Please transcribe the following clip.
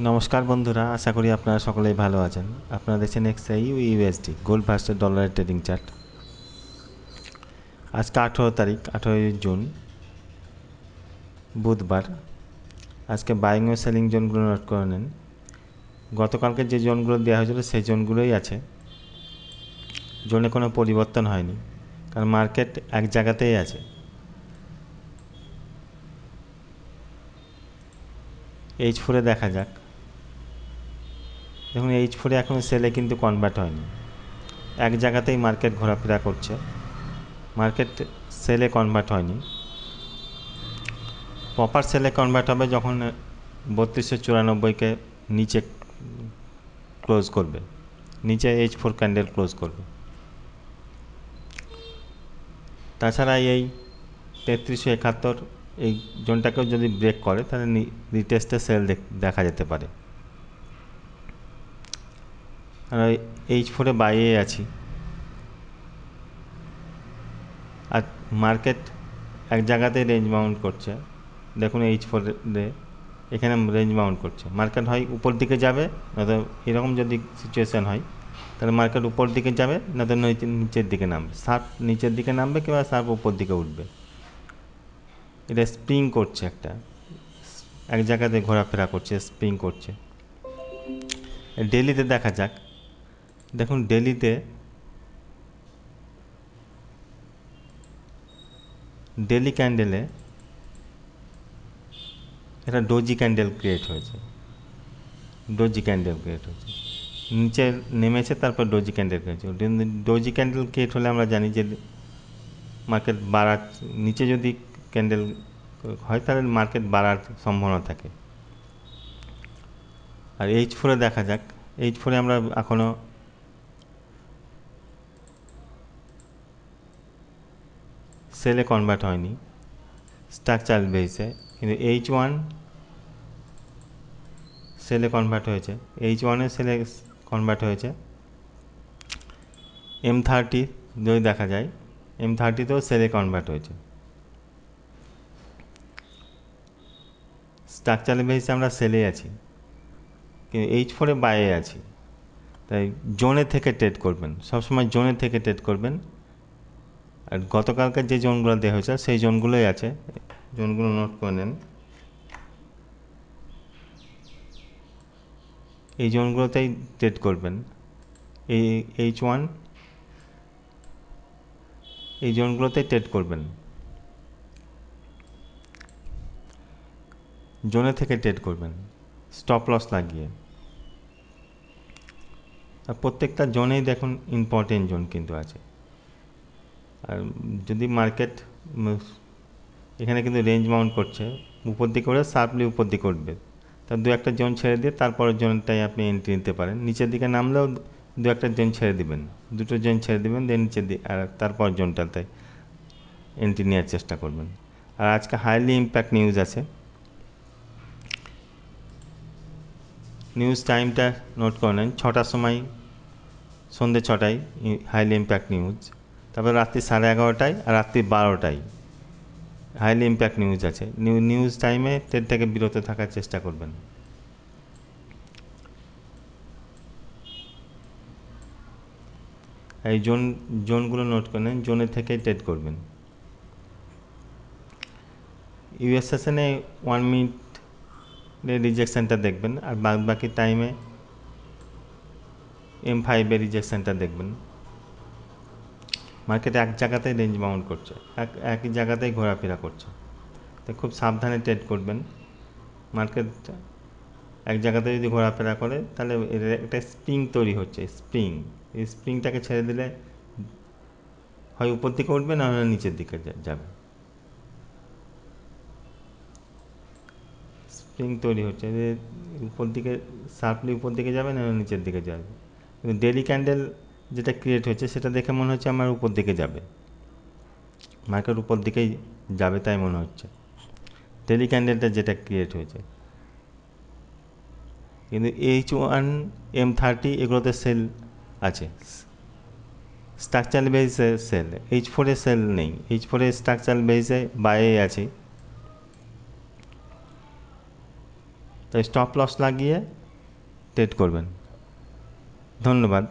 নমস্কার বন্ধুরা, আশা করি আপনারা সকলেই ভালো আছেন। আপনারা দেখছেন এক্সআই ইউএসডি গোল্ড ভার্সেস ডলারের ট্রেডিং চার্ট। আজকে 18 তারিখ, 18 জুন, বুধবার। আজকে বাইং ও সেলিং জোনগুলো নোট করে নেন। গতকালকে যে জোনগুলো দেওয়া হয়েছিল সেই জোনগুলোই আছে, জোনে কোনো পরিবর্তন হয়নি, কারণ মার্কেট এক জায়গাতেই আছে। H4-এ দেখা যাক। দেখুন, H4-এ এখনও সেলে কিন্তু কনভার্ট হয়নি, এক জায়গাতেই মার্কেট ঘোরাফেরা করছে, মার্কেট সেলে কনভার্ট হয়নি। প্রপার সেলে কনভার্ট হবে যখন 3294-কে নিচে ক্লোজ করবে, নিচে H4 ক্যান্ডেল ক্লোজ করবে। তাছাড়া এই 3371 এই জোনটাকেও যদি ব্রেক করে তাহলে রিটেস্টে সেল দেখা যেতে পারে। আর H4-এ বাইয়ে আছি, আর মার্কেট এক জায়গাতেই রেঞ্জ বাউন্ড করছে। দেখুন, H4-এ এখানে রেঞ্জ বাউন্ড করছে। মার্কেট হয় উপর দিকে যাবে, নয়তো এরকম যদি সিচুয়েশান হয় তাহলে মার্কেট উপর দিকে যাবে, নয়তো নিচের দিকে নামবে। শার্প নিচের দিকে নামবে কিংবা শার্প উপর দিকে উঠবে। এটা স্প্রিং করছে, এক জায়গাতে ঘোরাফেরা করছে, স্প্রিং করছে। ডেলিতে দেখা যাক। দেখুন, ডেলি ক্যান্ডেলে একটা ডোজি ক্যান্ডেল ক্রিয়েট হয়েছে, নিচে নেমেছে, তারপর ডোজি ক্যান্ডেল ক্রিয়েট হয়েছে। ডোজি ক্যান্ডেল ক্রিয়েট হলে আমরা জানি যে মার্কেট বাড়ার, নিচে যদি ক্যান্ডেল হয় তাহলে মার্কেট বাড়ার সম্ভাবনা থাকে। আর H4-এ দেখা যাক। H4-এ আমরা এখনও সেলে কনভার্ট হয়নি স্ট্রাকচারাল বেসে, কিন্তু H1 সেলে কনভার্ট হয়েছে। H1-এ সেলে কনভার্ট হয়েছে। M30 যদি দেখা যায়, M30-তেও সেলে কনভার্ট হয়েছে। স্ট্রাকচারাল বেসে আমরা সেলে আছি, কিন্তু H4-এ বাইরে আছি। তাই জোনে থেকে ট্রেড করবেন, সবসময় জোনে থেকে ট্রেড করবেন। আর গতকালকার যে জোনগুলো দেওয়া হয়েছে সেই জোনগুলোই আছে, জোনগুলো নোট করে নেন। এই জোনগুলোতেই ট্রেড করবেন। এই H1, এই জোনগুলোতেই ট্রেড করবেন, জোনে থেকে ট্রেড করবেন স্টপ লস লাগিয়ে। আর প্রত্যেকটা জোনেই দেখুন ইম্পর্টেন্ট জোন কিন্তু আছে। আর যদি মার্কেট এখানে কিন্তু রেঞ্জ মাউন্ট করছে, উপর দিকে ওঠে, শার্পলি উপর দিকে উঠবে, তার দু একটা জোন ছেড়ে দিয়ে তারপরের জোনটাই আপনি এন্ট্রি নিতে পারেন। নিচের দিকে নামলেও দু একটা জোন ছেড়ে দিবেন, দুটো জোন ছেড়ে দিবেন, দিয়ে নিচের দিকে, আর তারপর জোনটাতে এন্ট্রি নেওয়ার চেষ্টা করবেন। আর আজকে হাইলি ইম্প্যাক্ট নিউজ আছে। নিউজ টাইমটা নোট করে নেন, 6টার সময়, সন্ধ্যে 6টায় হাইলি ইম্প্যাক্ট নিউজ। তারপর রাত্রি 11:30টায় আর রাত্রি 12টায় হাইলি ইম্প্যাক্ট নিউজ আছে। নিউজ টাইমে ট্রেড থেকে বিরত থাকার চেষ্টা করবেন। এই জোনগুলো নোট করে নেন, জোনে থেকেই ট্রেড করবেন। ইউএস সেশনে 1 মিনিটে রিজেকশানটা দেখবেন, আর বাকি টাইমে M5-এর রিজেকশানটা দেখবেন। মার্কেট এক জায়গাতেই রেঞ্জ বাউন্ড করছে, একই জায়গাতেই ঘোরাফেরা করছে, তো খুব সাবধানে ট্রেড করবেন। মার্কেট এক জায়গাতে যদি ঘোরাফেরা করে তাহলে একটা স্প্রিং তৈরি হচ্ছে, এই স্প্রিংটাকে ছেড়ে দিলে হয় উপর দিকে উঠবে, না হলে নিচের দিকে যাবে। স্প্রিং তৈরি হচ্ছে, যে উপর দিকে শার্পলি উপর দিকে যাবে, না নিচের দিকে যাবে। কিন্তু ডেলি ক্যান্ডেল যেটা ক্রিয়েট হয়েছে সেটা দেখে মনে হচ্ছে আমার উপর দিকে যাবে, মার্কেট উপর দিকেই যাবে তাই মনে হচ্ছে, ডেলি ক্যান্ডেলটা যেটা ক্রিয়েট হয়েছে। কিন্তু H1, M30 এগুলোতে সেল আছে, স্ট্রাকচারাল বেসে সেল। H4-এ সেল নেই, H4-এ স্ট্রাকচারাল বেসে বাইরে আছে। তাই স্টপ লস লাগিয়ে ট্রেড করবেন। ধন্যবাদ।